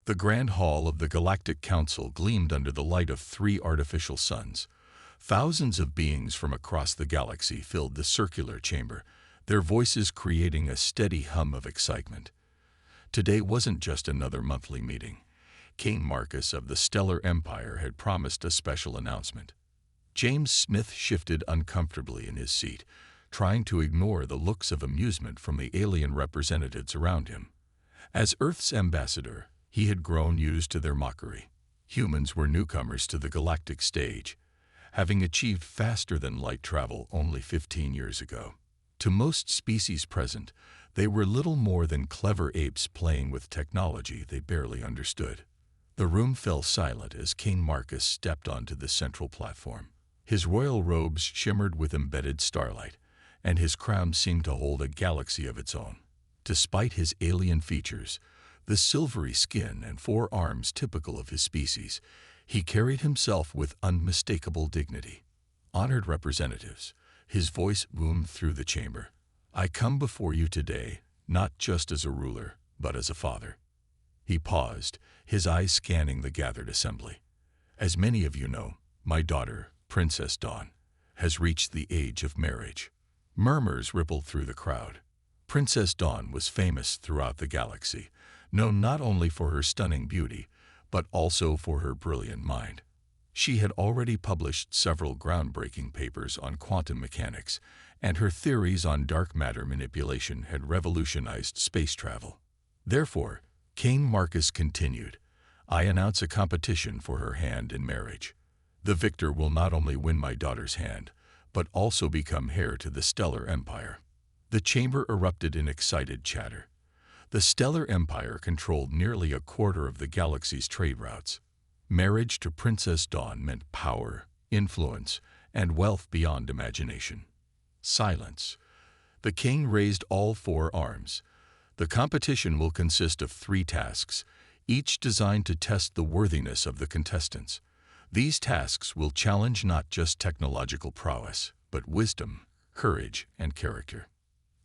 The grand hall of the Galactic Council gleamed under the light of 3 artificial suns. Thousands of beings from across the galaxy filled the circular chamber, their voices creating a steady hum of excitement. Today wasn't just another monthly meeting. King Marcus of the Stellar Empire had promised a special announcement. James Smith shifted uncomfortably in his seat, trying to ignore the looks of amusement from the alien representatives around him. As Earth's ambassador, he had grown used to their mockery. Humans were newcomers to the galactic stage, having achieved faster-than-light travel only 15 years ago. To most species present, they were little more than clever apes playing with technology they barely understood. The room fell silent as King Marcus stepped onto the central platform. His royal robes shimmered with embedded starlight, and his crown seemed to hold a galaxy of its own. Despite his alien features, the silvery skin and 4 arms typical of his species, he carried himself with unmistakable dignity. Honored representatives, his voice boomed through the chamber. I come before you today, not just as a ruler, but as a father. He paused, his eyes scanning the gathered assembly. As many of you know, my daughter, Princess Dawn, has reached the age of marriage. Murmurs rippled through the crowd. Princess Dawn was famous throughout the galaxy, known not only for her stunning beauty, but also for her brilliant mind. She had already published several groundbreaking papers on quantum mechanics, and her theories on dark matter manipulation had revolutionized space travel. Therefore, King Marcus continued, I announce a competition for her hand in marriage. The victor will not only win my daughter's hand, but also become heir to the Stellar Empire. The chamber erupted in excited chatter. The Stellar Empire controlled nearly a quarter of the galaxy's trade routes. Marriage to Princess Dawn meant power, influence, and wealth beyond imagination. Silence. The king raised all 4 arms. The competition will consist of 3 tasks, each designed to test the worthiness of the contestants. These tasks will challenge not just technological prowess, but wisdom, courage, and character.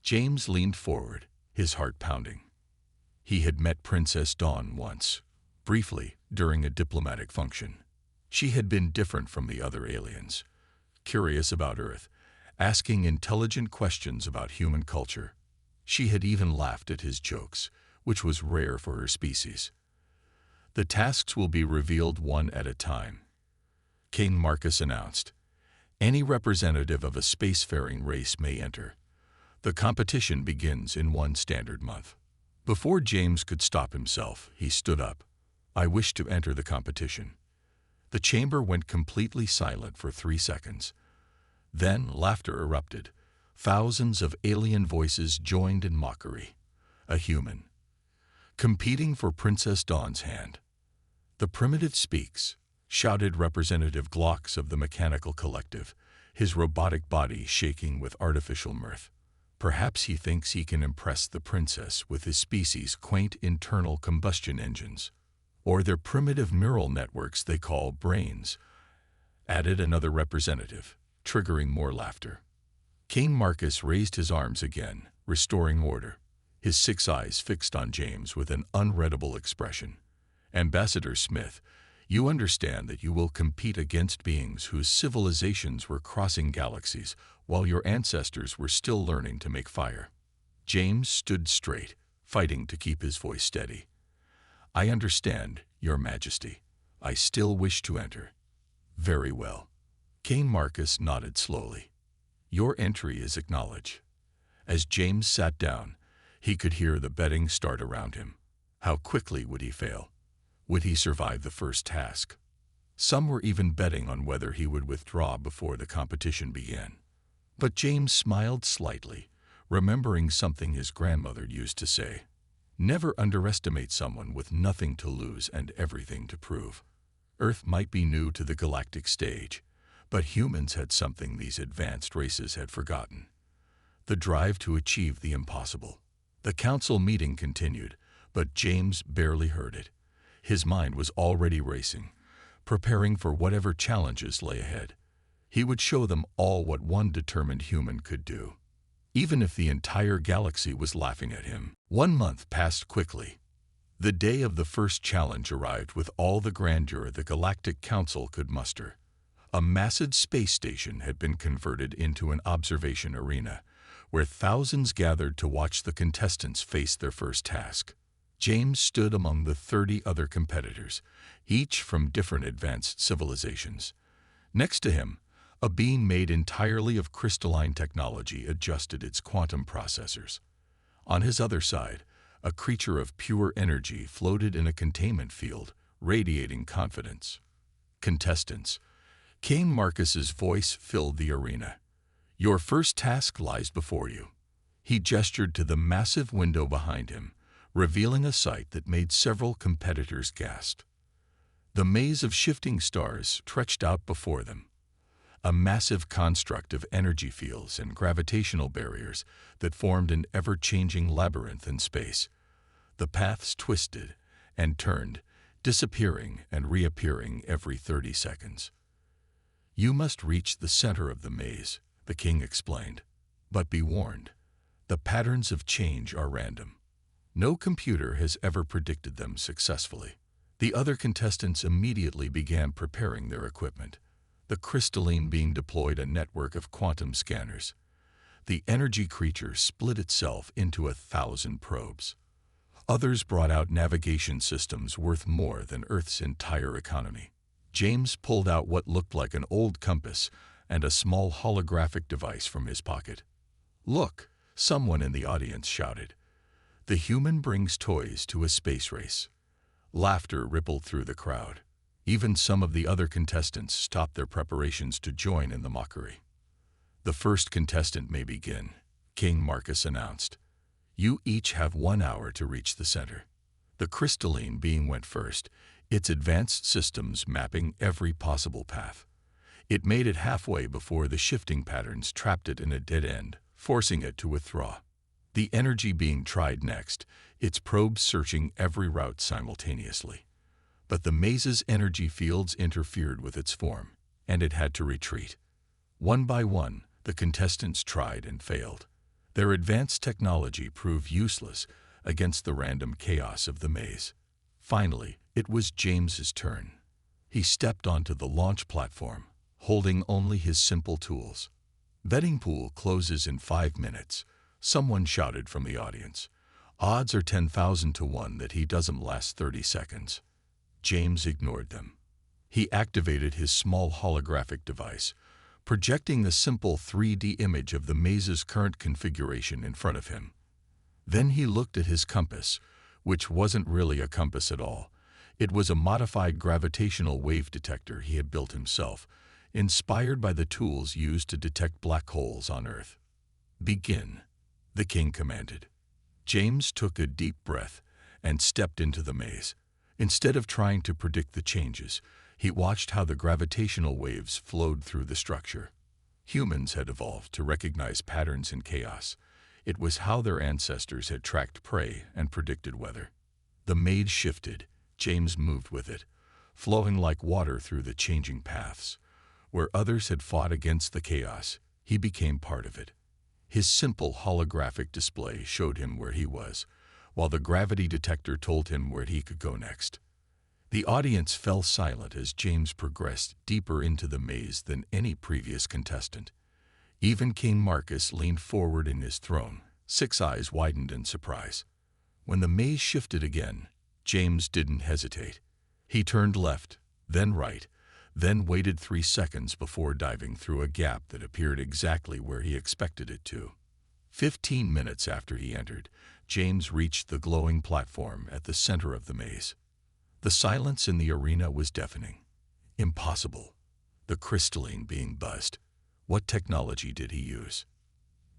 James leaned forward, his heart pounding. He had met Princess Dawn once, briefly, during a diplomatic function. She had been different from the other aliens, curious about Earth, asking intelligent questions about human culture. She had even laughed at his jokes, which was rare for her species. The tasks will be revealed one at a time. King Marcus announced, any representative of a spacefaring race may enter. The competition begins in 1 standard month. Before James could stop himself, he stood up. I wish to enter the competition. The chamber went completely silent for 3 seconds. Then laughter erupted. Thousands of alien voices joined in mockery. A human, competing for Princess Dawn's hand. The primitive speaks, shouted Representative Glocks of the Mechanical Collective, his robotic body shaking with artificial mirth. Perhaps he thinks he can impress the princess with his species' quaint internal combustion engines, or their primitive neural networks they call brains, added another representative, triggering more laughter. King Marcus raised his arms again, restoring order, his 6 eyes fixed on James with an unreadable expression. Ambassador Smith, you understand that you will compete against beings whose civilizations were crossing galaxies while your ancestors were still learning to make fire. James stood straight, fighting to keep his voice steady. I understand, Your Majesty. I still wish to enter. Very well. King Marcus nodded slowly. Your entry is acknowledged. As James sat down, he could hear the betting start around him. How quickly would he fail? Would he survive the first task? Some were even betting on whether he would withdraw before the competition began. But James smiled slightly, remembering something his grandmother used to say. Never underestimate someone with nothing to lose and everything to prove. Earth might be new to the galactic stage, but humans had something these advanced races had forgotten: the drive to achieve the impossible. The council meeting continued, but James barely heard it. His mind was already racing, preparing for whatever challenges lay ahead. He would show them all what one determined human could do, even if the entire galaxy was laughing at him. 1 month passed quickly. The day of the first challenge arrived with all the grandeur the Galactic Council could muster. A massive space station had been converted into an observation arena, where thousands gathered to watch the contestants face their first task. James stood among the 30 other competitors, each from different advanced civilizations. Next to him, a being made entirely of crystalline technology adjusted its quantum processors. On his other side, a creature of pure energy floated in a containment field, radiating confidence. Contestants. Cain Marcus's voice filled the arena. Your first task lies before you. He gestured to the massive window behind him, revealing a sight that made several competitors gasp. The maze of shifting stars stretched out before them, a massive construct of energy fields and gravitational barriers that formed an ever-changing labyrinth in space. The paths twisted and turned, disappearing and reappearing every 30 seconds. You must reach the center of the maze, the king explained. But be warned, the patterns of change are random. No computer has ever predicted them successfully. The other contestants immediately began preparing their equipment. The crystalline being deployed a network of quantum scanners. The energy creature split itself into 1,000 probes. Others brought out navigation systems worth more than Earth's entire economy. James pulled out what looked like an old compass and a small holographic device from his pocket. Look, someone in the audience shouted. The human brings toys to a space race. Laughter rippled through the crowd. Even some of the other contestants stopped their preparations to join in the mockery. The first contestant may begin, King Marcus announced. You each have 1 hour to reach the center. The crystalline being went first, its advanced systems mapping every possible path. It made it halfway before the shifting patterns trapped it in a dead end, forcing it to withdraw. The energy being tried next, its probes searching every route simultaneously. But the maze's energy fields interfered with its form, and it had to retreat. One by one, the contestants tried and failed. Their advanced technology proved useless against the random chaos of the maze. Finally, it was James's turn. He stepped onto the launch platform, holding only his simple tools. Betting pool closes in 5 minutes, someone shouted from the audience. Odds are 10,000 to 1 that he doesn't last 30 seconds. James ignored them. He activated his small holographic device, projecting the simple 3D image of the maze's current configuration in front of him. Then he looked at his compass, which wasn't really a compass at all. It was a modified gravitational wave detector he had built himself, inspired by the tools used to detect black holes on Earth. Begin, the king commanded. James took a deep breath and stepped into the maze. Instead of trying to predict the changes, he watched how the gravitational waves flowed through the structure. Humans had evolved to recognize patterns in chaos. It was how their ancestors had tracked prey and predicted weather. The maze shifted. James moved with it, flowing like water through the changing paths. Where others had fought against the chaos, he became part of it. His simple holographic display showed him where he was, while the gravity detector told him where he could go next. The audience fell silent as James progressed deeper into the maze than any previous contestant. Even King Marcus leaned forward in his throne, 6 eyes widened in surprise. When the maze shifted again, James didn't hesitate. He turned left, then right, then waited 3 seconds before diving through a gap that appeared exactly where he expected it to. 15 minutes after he entered, James reached the glowing platform at the center of the maze. The silence in the arena was deafening. Impossible. The crystalline being buzzed. What technology did he use?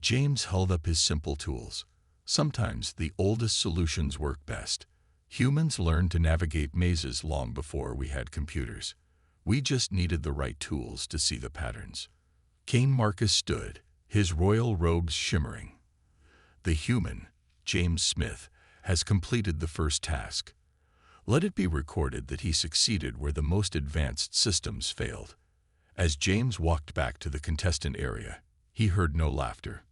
James held up his simple tools. Sometimes the oldest solutions work best. Humans learned to navigate mazes long before we had computers. We just needed the right tools to see the patterns. King Marcus stood, his royal robes shimmering. The human, James Smith, has completed the first task. Let it be recorded that he succeeded where the most advanced systems failed. As James walked back to the contestant area, he heard no laughter.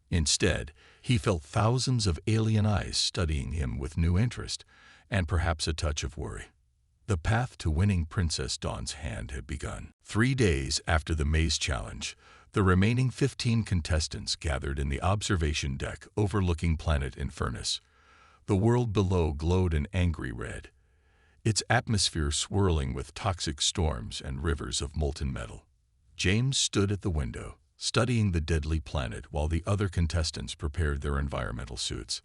Instead, he felt thousands of alien eyes studying him with new interest, and perhaps a touch of worry. The path to winning Princess Dawn's hand had begun. 3 days after the maze challenge, the remaining 15 contestants gathered in the observation deck overlooking planet Infernus. The world below glowed an angry red, its atmosphere swirling with toxic storms and rivers of molten metal. James stood at the window, studying the deadly planet while the other contestants prepared their environmental suits.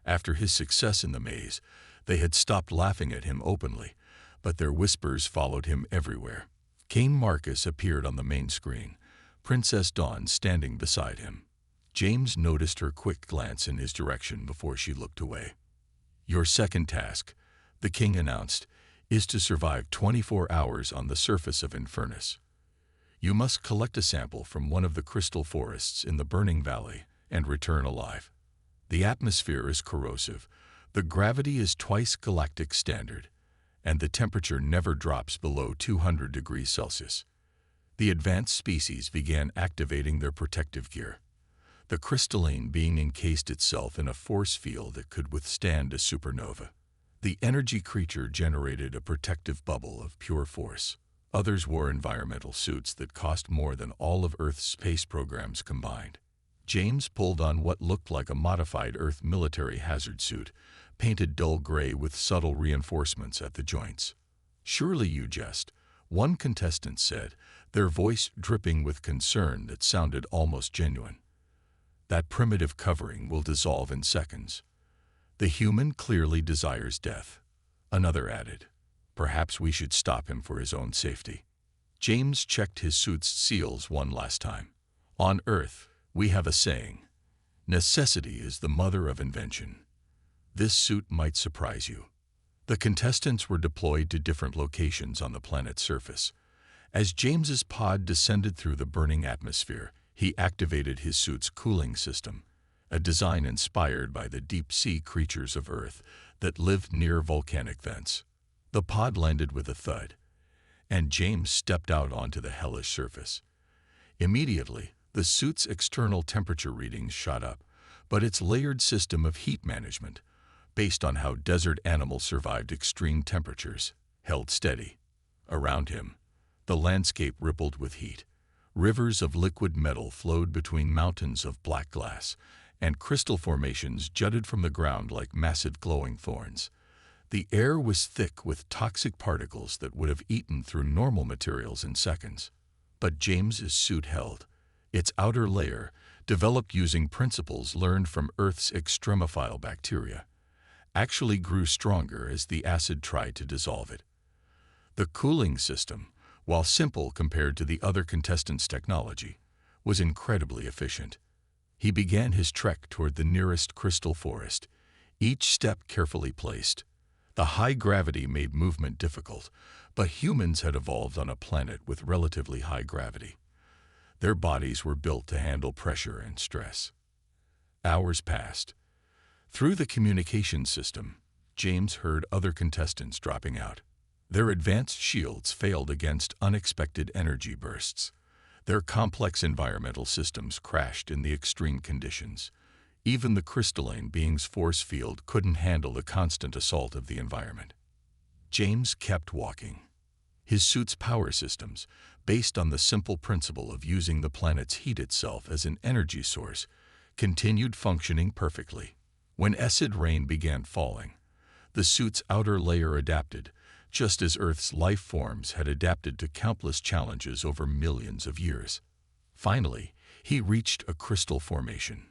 After his success in the maze, they had stopped laughing at him openly, but their whispers followed him everywhere. Cain Marcus appeared on the main screen, Princess Dawn standing beside him. James noticed her quick glance in his direction before she looked away. "Your second task," the king announced, "is to survive 24 hours on the surface of Infernus. You must collect a sample from one of the crystal forests in the burning valley and return alive. The atmosphere is corrosive, the gravity is twice galactic standard, and the temperature never drops below 200 degrees Celsius." The advanced species began activating their protective gear. The crystalline being encased itself in a force field that could withstand a supernova. The energy creature generated a protective bubble of pure force. Others wore environmental suits that cost more than all of Earth's space programs combined. James pulled on what looked like a modified Earth military hazard suit, painted dull gray with subtle reinforcements at the joints. "Surely you jest," one contestant said, their voice dripping with concern that sounded almost genuine. "That primitive covering will dissolve in seconds. The human clearly desires death," another added. "Perhaps we should stop him for his own safety." James checked his suit's seals one last time. "On Earth, we have a saying, 'Necessity is the mother of invention.' This suit might surprise you." The contestants were deployed to different locations on the planet's surface. As James's pod descended through the burning atmosphere, he activated his suit's cooling system, a design inspired by the deep-sea creatures of Earth that lived near volcanic vents. The pod landed with a thud, and James stepped out onto the hellish surface. Immediately, the suit's external temperature readings shot up, but its layered system of heat management, based on how desert animals survived extreme temperatures, held steady. Around him, the landscape rippled with heat. Rivers of liquid metal flowed between mountains of black glass, and crystal formations jutted from the ground like massive glowing thorns. The air was thick with toxic particles that would have eaten through normal materials in seconds. But James's suit held. Its outer layer, developed using principles learned from Earth's extremophile bacteria, actually grew stronger as the acid tried to dissolve it. The cooling system, while simple compared to the other contestants' technology, was incredibly efficient. He began his trek toward the nearest crystal forest, each step carefully placed. The high gravity made movement difficult, but humans had evolved on a planet with relatively high gravity. Their bodies were built to handle pressure and stress. Hours passed. Through the communication system, James heard other contestants dropping out. Their advanced shields failed against unexpected energy bursts. Their complex environmental systems crashed in the extreme conditions. Even the crystalline being's force field couldn't handle the constant assault of the environment. James kept walking. His suit's power systems, based on the simple principle of using the planet's heat itself as an energy source, continued functioning perfectly. When acid rain began falling, the suit's outer layer adapted, just as Earth's life forms had adapted to countless challenges over millions of years. Finally, he reached a crystal formation.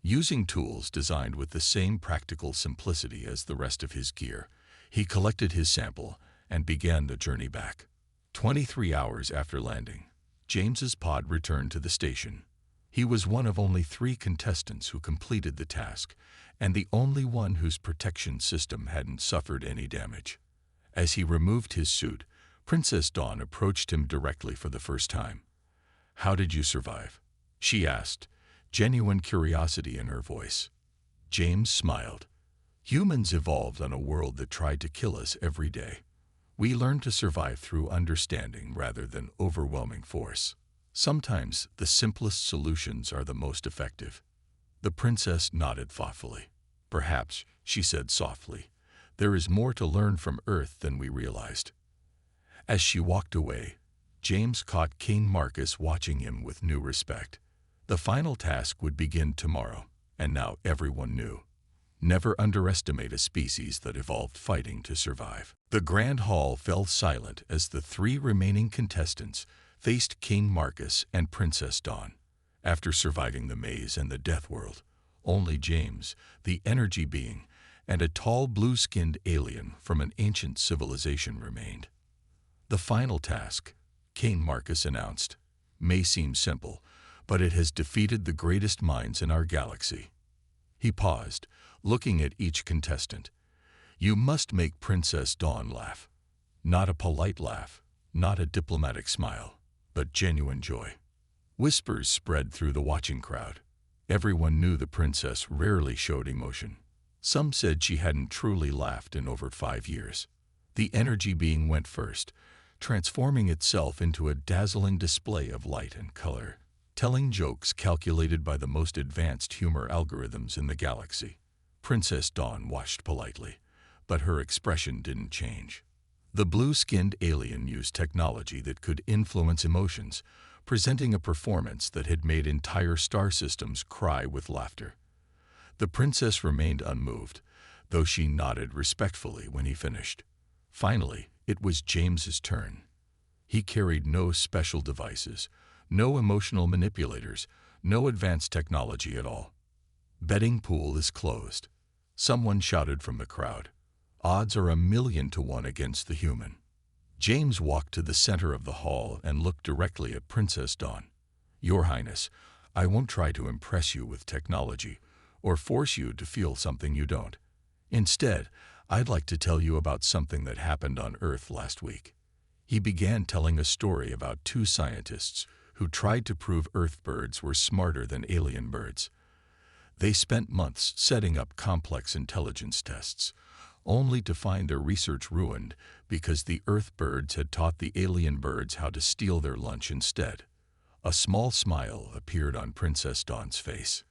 Using tools designed with the same practical simplicity as the rest of his gear, he collected his sample and began the journey back. 23 hours after landing, James's pod returned to the station. He was one of only 3 contestants who completed the task, and the only one whose protection system hadn't suffered any damage. As he removed his suit, Princess Dawn approached him directly for the first time. "How did you survive?" she asked, genuine curiosity in her voice. James smiled. "Humans evolved on a world that tried to kill us every day. We learned to survive through understanding rather than overwhelming force. Sometimes the simplest solutions are the most effective." The princess nodded thoughtfully. "Perhaps," she said softly, There is more to learn from Earth than we realized." As she walked away, James caught King Marcus watching him with new respect. The final task would begin tomorrow, and now everyone knew. Never underestimate a species that evolved fighting to survive. The Grand Hall fell silent as the three remaining contestants faced King Marcus and Princess Dawn. After surviving the maze and the death world, only James, the energy being, and a tall blue-skinned alien from an ancient civilization remained. The final task, King Marcus announced, may seem simple, but it has defeated the greatest minds in our galaxy. He paused, looking at each contestant. "You must make Princess Dawn laugh. Not a polite laugh, not a diplomatic smile, but genuine joy." Whispers spread through the watching crowd. Everyone knew the princess rarely showed emotion. Some said she hadn't truly laughed in over 5 years. The energy being went first, transforming itself into a dazzling display of light and color, telling jokes calculated by the most advanced humor algorithms in the galaxy. Princess Dawn watched politely, but her expression didn't change. The blue-skinned alien used technology that could influence emotions, presenting a performance that had made entire star systems cry with laughter. The princess remained unmoved, though she nodded respectfully when he finished. Finally, it was James's turn. He carried no special devices, no emotional manipulators, no advanced technology at all. "Betting pool is closed," someone shouted from the crowd. "Odds are 1,000,000 to 1 against the human." James walked to the center of the hall and looked directly at Princess Dawn. "Your Highness, I won't try to impress you with technology or force you to feel something you don't. Instead, I'd like to tell you about something that happened on Earth last week." He began telling a story about 2 scientists who tried to prove Earth birds were smarter than alien birds. They spent months setting up complex intelligence tests, only to find their research ruined because the Earth birds had taught the alien birds how to steal their lunch instead. A small smile appeared on Princess Dawn's face.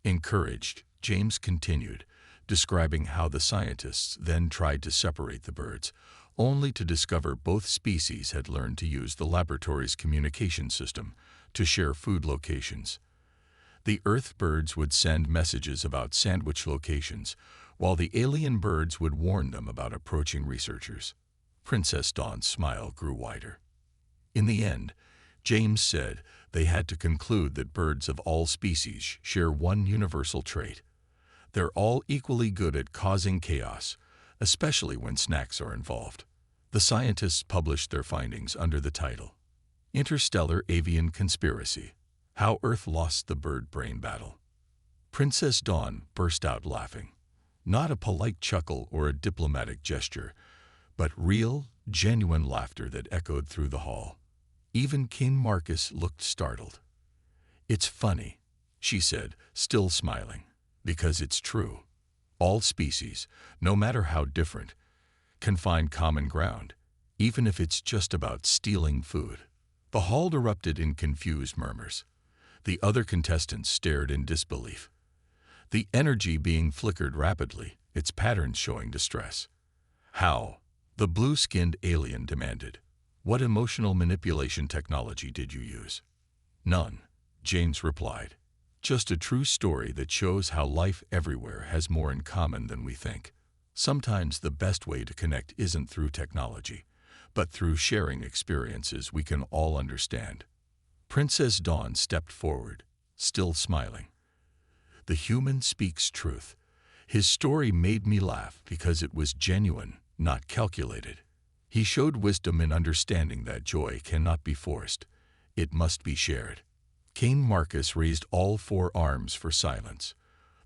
Encouraged, James continued, describing how the scientists then tried to separate the birds, only to discover both species had learned to use the laboratory's communication system to share food locations. The Earth birds would send messages about sandwich locations, while the alien birds would warn them about approaching researchers. Princess Dawn's smile grew wider. In the end, James said they had to conclude that birds of all species share one universal trait. They're all equally good at causing chaos, especially when snacks are involved. The scientists published their findings under the title, "Interstellar Avian Conspiracy: How Earth Lost the Bird Brain Battle." Princess Dawn burst out laughing. Not a polite chuckle or a diplomatic gesture, but real, genuine laughter that echoed through the hall. Even King Marcus looked startled. "It's funny," she said, still smiling, "because it's true. All species, no matter how different, can find common ground, even if it's just about stealing food." The hall erupted in confused murmurs. The other contestants stared in disbelief. The energy being flickered rapidly, its patterns showing distress. "How?" the blue-skinned alien demanded. "What emotional manipulation technology did you use?" "None," James replied. "Just a true story that shows how life everywhere has more in common than we think. Sometimes the best way to connect isn't through technology, but through sharing experiences we can all understand." Princess Dawn stepped forward, still smiling. "The human speaks truth. His story made me laugh because it was genuine, not calculated. He showed wisdom in understanding that joy cannot be forced. It must be shared." King Marcus raised all 4 arms for silence.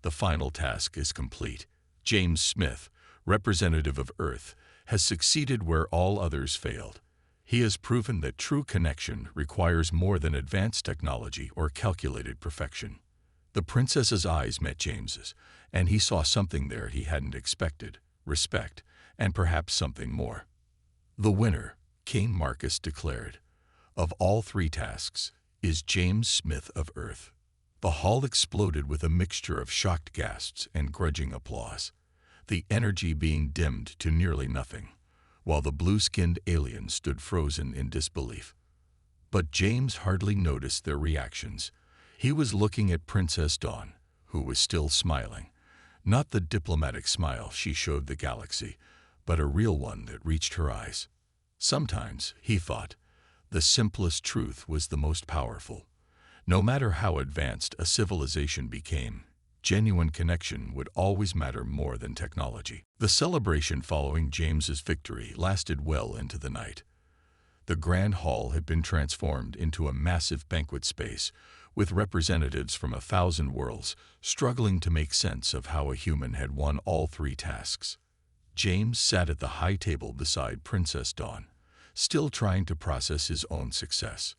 "The final task is complete. James Smith, representative of Earth, has succeeded where all others failed. He has proven that true connection requires more than advanced technology or calculated perfection." The princess's eyes met James's, and he saw something there he hadn't expected: respect, and perhaps something more. "The winner," King Marcus declared, "of all 3 tasks is James Smith of Earth." The hall exploded with a mixture of shocked gasps and grudging applause. the energy being dimmed to nearly nothing, while the blue-skinned alien stood frozen in disbelief. But James hardly noticed their reactions. He was looking at Princess Dawn, who was still smiling. Not the diplomatic smile she showed the galaxy, but a real one that reached her eyes. Sometimes, he thought, the simplest truth was the most powerful. No matter how advanced a civilization became, genuine connection would always matter more than technology. The celebration following James's victory lasted well into the night. The grand hall had been transformed into a massive banquet space, with representatives from 1,000 worlds struggling to make sense of how a human had won all 3 tasks. James sat at the high table beside Princess Dawn, still trying to process his own success.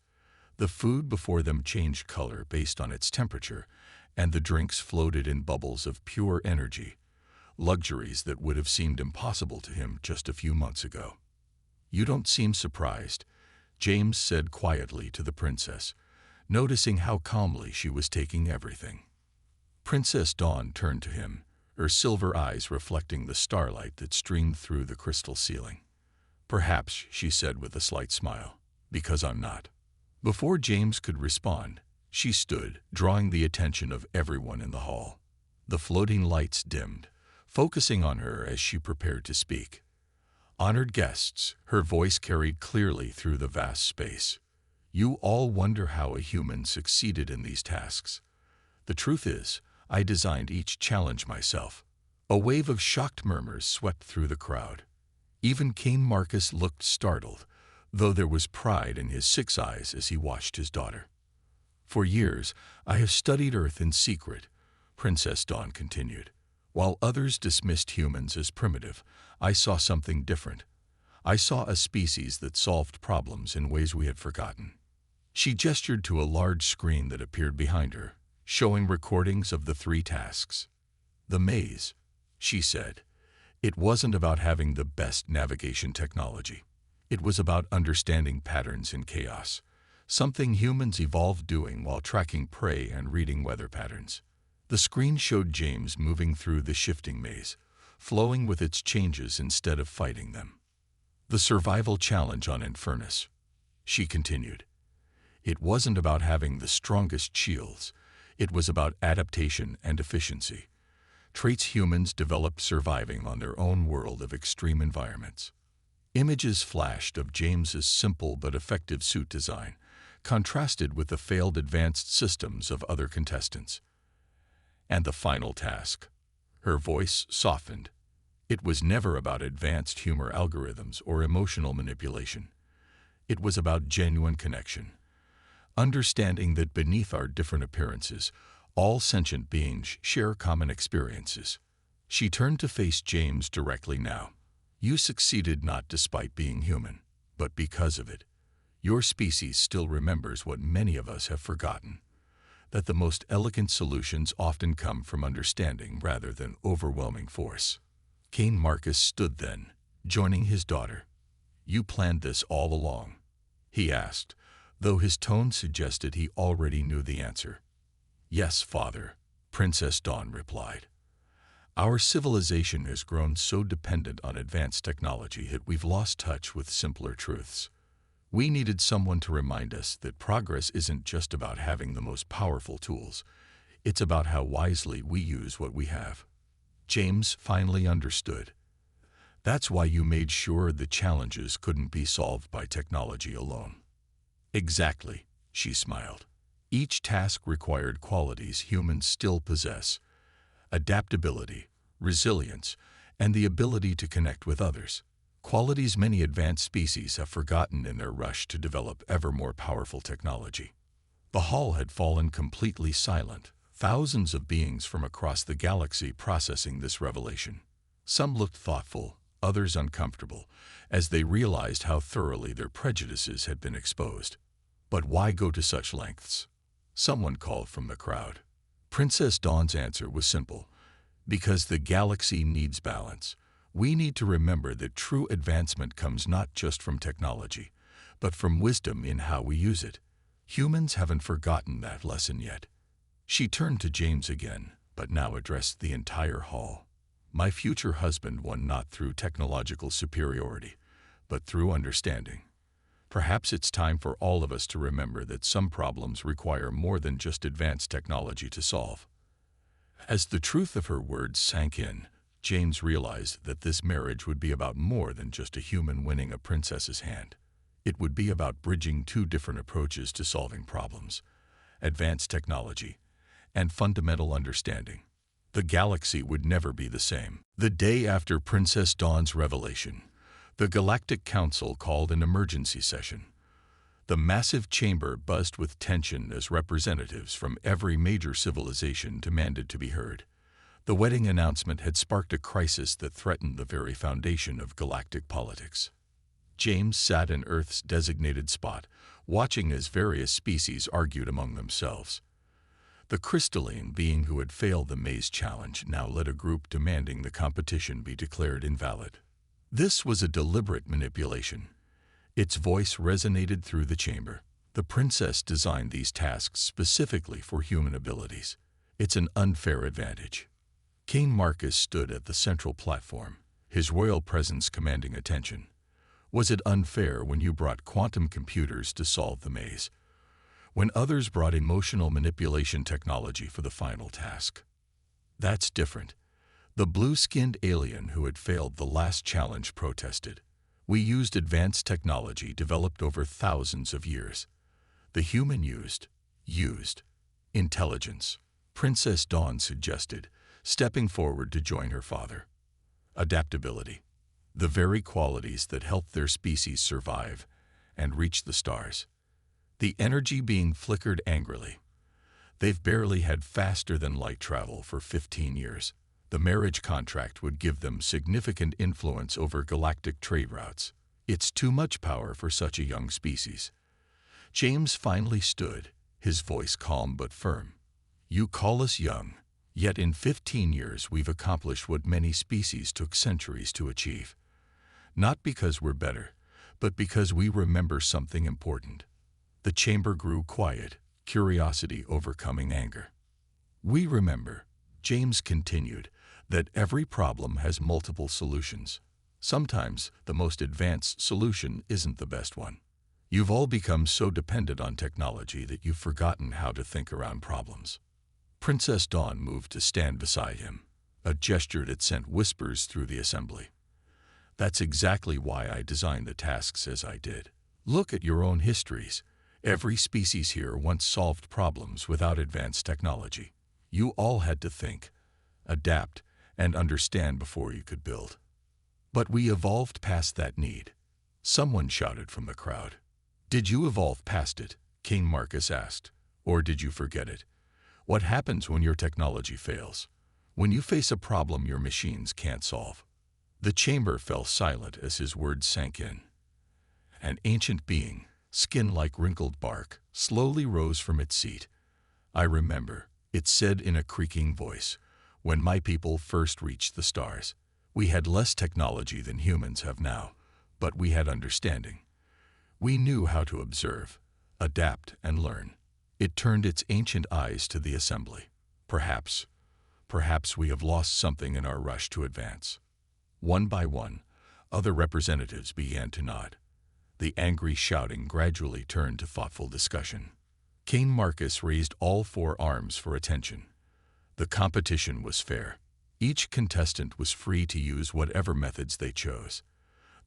The food before them changed color based on its temperature, and the drinks floated in bubbles of pure energy, luxuries that would have seemed impossible to him just a few months ago. "You don't seem surprised," James said quietly to the princess, noticing how calmly she was taking everything. Princess Dawn turned to him, her silver eyes reflecting the starlight that streamed through the crystal ceiling. "Perhaps," she said with a slight smile, "because I'm not." Before James could respond, she stood, drawing the attention of everyone in the hall. The floating lights dimmed, focusing on her as she prepared to speak. "Honored guests," her voice carried clearly through the vast space. "You all wonder how a human succeeded in these tasks. The truth is, I designed each challenge myself." A wave of shocked murmurs swept through the crowd. Even King Marcus looked startled, though there was pride in his 6 eyes as he watched his daughter. "For years, I have studied Earth in secret," Princess Dawn continued. "While others dismissed humans as primitive, I saw something different. I saw a species that solved problems in ways we had forgotten." She gestured to a large screen that appeared behind her, showing recordings of the 3 tasks. "The maze," she said. "It wasn't about having the best navigation technology. It was about understanding patterns in chaos, something humans evolved doing while tracking prey and reading weather patterns." The screen showed James moving through the shifting maze, flowing with its changes instead of fighting them. "The survival challenge on Infernus," she continued. "It wasn't about having the strongest shields. It was about adaptation and efficiency, traits humans developed surviving on their own world of extreme environments." Images flashed of James's simple but effective suit design, contrasted with the failed advanced systems of other contestants. "And the final task." Her voice softened. "It was never about advanced humor algorithms or emotional manipulation. It was about genuine connection. Understanding that beneath our different appearances, all sentient beings share common experiences." She turned to face James directly now. "You succeeded not despite being human, but because of it. Your species still remembers what many of us have forgotten, that the most elegant solutions often come from understanding rather than overwhelming force." King Marcus stood then, joining his daughter. "You planned this all along?" he asked, though his tone suggested he already knew the answer. "Yes, father," Princess Dawn replied. "Our civilization has grown so dependent on advanced technology that we've lost touch with simpler truths. We needed someone to remind us that progress isn't just about having the most powerful tools. It's about how wisely we use what we have." James finally understood. "That's why you made sure the challenges couldn't be solved by technology alone." "Exactly," she smiled. "Each task required qualities humans still possess: adaptability, resilience, and the ability to connect with others. Qualities many advanced species have forgotten in their rush to develop ever more powerful technology." The hall had fallen completely silent, thousands of beings from across the galaxy processing this revelation. Some looked thoughtful, others uncomfortable, as they realized how thoroughly their prejudices had been exposed. "But why go to such lengths?" someone called from the crowd. Princess Dawn's answer was simple: "Because the galaxy needs balance. We need to remember that true advancement comes not just from technology, but from wisdom in how we use it. Humans haven't forgotten that lesson yet." She turned to James again, but now addressed the entire hall. My future husband won not through technological superiority, but through understanding. Perhaps it's time for all of us to remember that some problems require more than just advanced technology to solve. As the truth of her words sank in, James realized that this marriage would be about more than just a human winning a princess's hand. It would be about bridging two different approaches to solving problems: advanced technology and fundamental understanding. The galaxy would never be the same. The day after Princess Dawn's revelation, the Galactic Council called an emergency session. The massive chamber buzzed with tension as representatives from every major civilization demanded to be heard. The wedding announcement had sparked a crisis that threatened the very foundation of galactic politics. James sat in Earth's designated spot, watching as various species argued among themselves. The crystalline being who had failed the maze challenge now led a group demanding the competition be declared invalid. This was a deliberate manipulation. Its voice resonated through the chamber. The princess designed these tasks specifically for human abilities. It's an unfair advantage. King Marcus stood at the central platform, his royal presence commanding attention. Was it unfair when you brought quantum computers to solve the maze, when others brought emotional manipulation technology for the final task? That's different. The blue-skinned alien who had failed the last challenge protested. We used advanced technology developed over thousands of years. The human used intelligence, Princess Dawn suggested, stepping forward to join her father. Adaptability, the very qualities that helped their species survive and reach the stars. The energy being flickered angrily. They've barely had faster-than-light travel for 15 years. The marriage contract would give them significant influence over galactic trade routes. It's too much power for such a young species. James finally stood, his voice calm but firm. You call us young, yet in 15 years we've accomplished what many species took centuries to achieve. Not because we're better, but because we remember something important. The chamber grew quiet, curiosity overcoming anger. We remember, James continued, that every problem has multiple solutions. Sometimes the most advanced solution isn't the best one. You've all become so dependent on technology that you've forgotten how to think around problems. Princess Dawn moved to stand beside him, a gesture that sent whispers through the assembly. That's exactly why I designed the tasks as I did. Look at your own histories. Every species here once solved problems without advanced technology. You all had to think, adapt, and understand before you could build. But we evolved past that need. Someone shouted from the crowd. Did you evolve past it? King Marcus asked. Or did you forget it? What happens when your technology fails? When you face a problem your machines can't solve? The chamber fell silent as his words sank in. An ancient being, skin like wrinkled bark, slowly rose from its seat. I remember, it said in a creaking voice, when my people first reached the stars. We had less technology than humans have now, but we had understanding. We knew how to observe, adapt, and learn. It turned its ancient eyes to the assembly. Perhaps we have lost something in our rush to advance. One by one, other representatives began to nod. The angry shouting gradually turned to thoughtful discussion. King Marcus raised all four arms for attention. The competition was fair. Each contestant was free to use whatever methods they chose.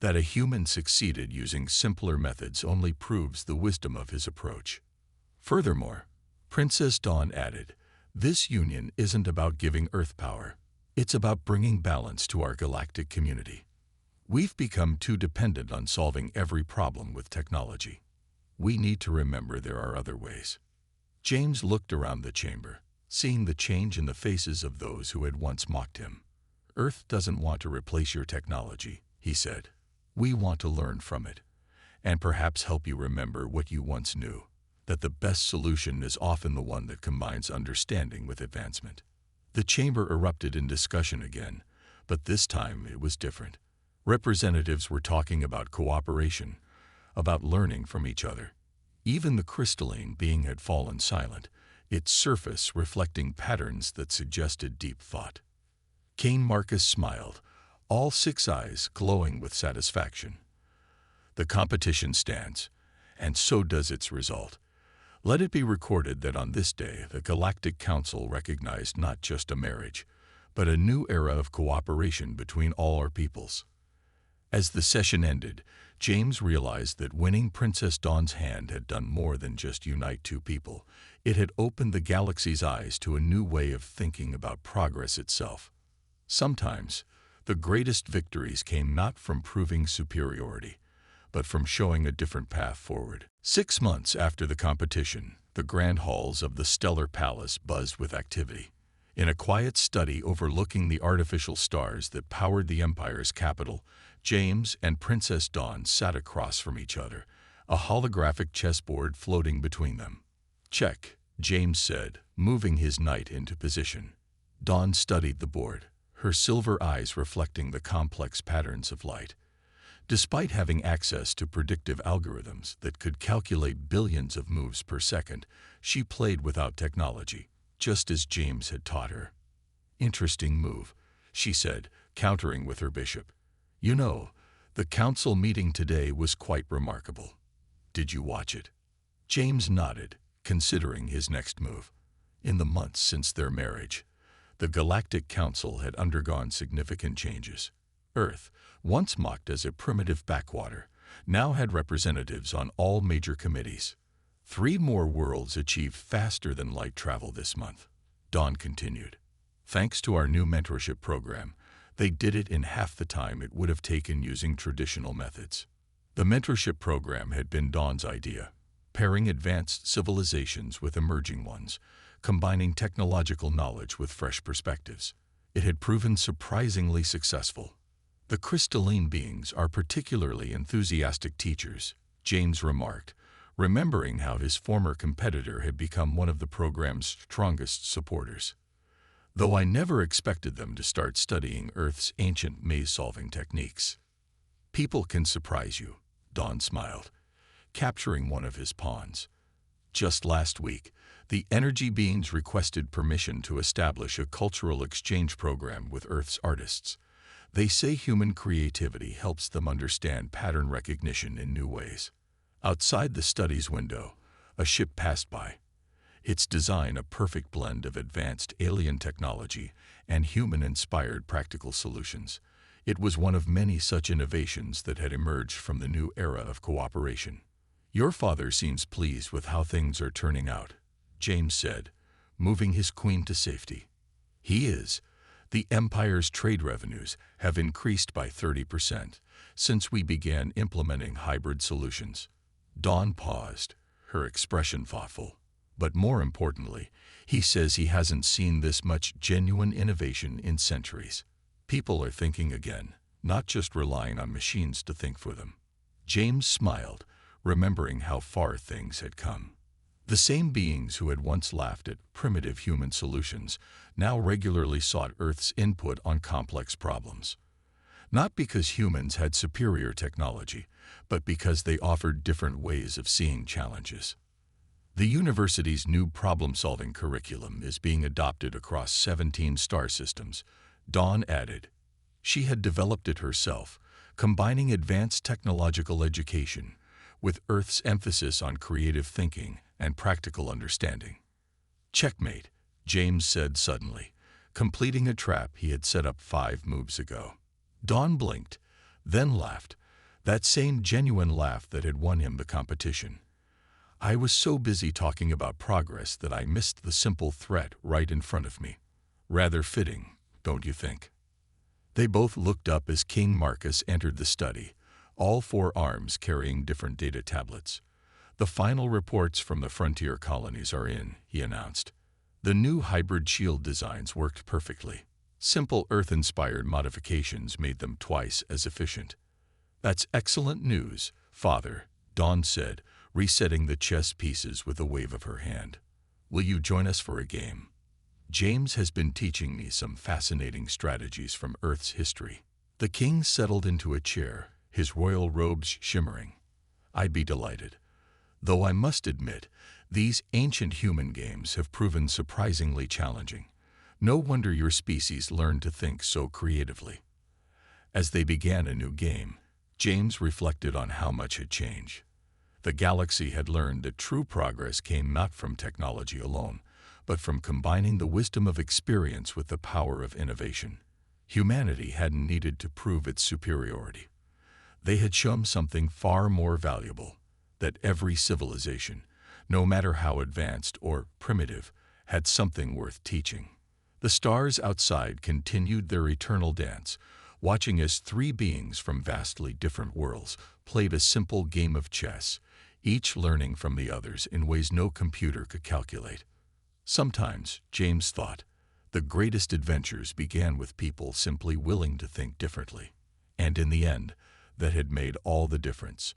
That a human succeeded using simpler methods only proves the wisdom of his approach. Furthermore, Princess Dawn added, this union isn't about giving Earth power. It's about bringing balance to our galactic community. We've become too dependent on solving every problem with technology. We need to remember there are other ways. James looked around the chamber, seeing the change in the faces of those who had once mocked him. Earth doesn't want to replace your technology, he said. We want to learn from it, and perhaps help you remember what you once knew, that the best solution is often the one that combines understanding with advancement. The chamber erupted in discussion again, but this time it was different. Representatives were talking about cooperation, about learning from each other. Even the crystalline being had fallen silent, its surface reflecting patterns that suggested deep thought. King Marcus smiled, all 6 eyes glowing with satisfaction. The competition stands, and so does its result. Let it be recorded that on this day the Galactic Council recognized not just a marriage, but a new era of cooperation between all our peoples. As the session ended, James realized that winning Princess Dawn's hand had done more than just unite 2 people. It had opened the galaxy's eyes to a new way of thinking about progress itself. Sometimes, the greatest victories came not from proving superiority, but from showing a different path forward. 6 months after the competition, the grand halls of the Stellar Palace buzzed with activity. In a quiet study overlooking the artificial stars that powered the Empire's capital, James and Princess Dawn sat across from each other, a holographic chessboard floating between them. "Check," James said, moving his knight into position. Dawn studied the board, her silver eyes reflecting the complex patterns of light. Despite having access to predictive algorithms that could calculate billions of moves per second, she played without technology, just as James had taught her. "Interesting move," she said, countering with her bishop. "You know, the council meeting today was quite remarkable. Did you watch it?" James nodded, considering his next move. In the months since their marriage, the Galactic Council had undergone significant changes. Earth, once mocked as a primitive backwater, now had representatives on all major committees. 3 more worlds achieved faster than light travel this month, Dawn continued. Thanks to our new mentorship program, they did it in half the time it would have taken using traditional methods. The mentorship program had been Dawn's idea, pairing advanced civilizations with emerging ones, combining technological knowledge with fresh perspectives. It had proven surprisingly successful. "The crystalline beings are particularly enthusiastic teachers," James remarked, remembering how his former competitor had become one of the program's strongest supporters. "Though I never expected them to start studying Earth's ancient maze-solving techniques." "People can surprise you," Dawn smiled, capturing one of his pawns. "Just last week, the energy beings requested permission to establish a cultural exchange program with Earth's artists. They say human creativity helps them understand pattern recognition in new ways." Outside the study's window, a ship passed by, its design a perfect blend of advanced alien technology and human-inspired practical solutions. It was one of many such innovations that had emerged from the new era of cooperation. "Your father seems pleased with how things are turning out," James said, moving his queen to safety. "He is. The Empire's trade revenues have increased by 30% since we began implementing hybrid solutions." Dawn paused, her expression thoughtful. "But more importantly, he says he hasn't seen this much genuine innovation in centuries. People are thinking again, not just relying on machines to think for them." James smiled, remembering how far things had come. The same beings who had once laughed at primitive human solutions now regularly sought Earth's input on complex problems. Not because humans had superior technology, but because they offered different ways of seeing challenges. The university's new problem-solving curriculum is being adopted across 17 star systems, Dawn added. She had developed it herself, combining advanced technological education with Earth's emphasis on creative thinking and practical understanding. "Checkmate," James said suddenly, completing a trap he had set up 5 moves ago. Dawn blinked, then laughed, that same genuine laugh that had won him the competition. "I was so busy talking about progress that I missed the simple threat right in front of me. Rather fitting, don't you think?" They both looked up as King Marcus entered the study, all 4 arms carrying different data tablets. "The final reports from the frontier colonies are in," he announced. The new hybrid shield designs worked perfectly. Simple Earth-inspired modifications made them twice as efficient. "That's excellent news, Father," Dawn said, resetting the chess pieces with a wave of her hand. "Will you join us for a game? James has been teaching me some fascinating strategies from Earth's history." The king settled into a chair, his royal robes shimmering. "I'd be delighted. Though I must admit, these ancient human games have proven surprisingly challenging. No wonder your species learned to think so creatively. As they began a new game, James reflected on how much had changed. The galaxy had learned that true progress came not from technology alone, but from combining the wisdom of experience with the power of innovation. Humanity hadn't needed to prove its superiority. They had shown something far more valuable, that every civilization, no matter how advanced or primitive, had something worth teaching. The stars outside continued their eternal dance, watching as three beings from vastly different worlds played a simple game of chess, each learning from the others in ways no computer could calculate. Sometimes, James thought, the greatest adventures began with people simply willing to think differently. And in the end, that had made all the difference.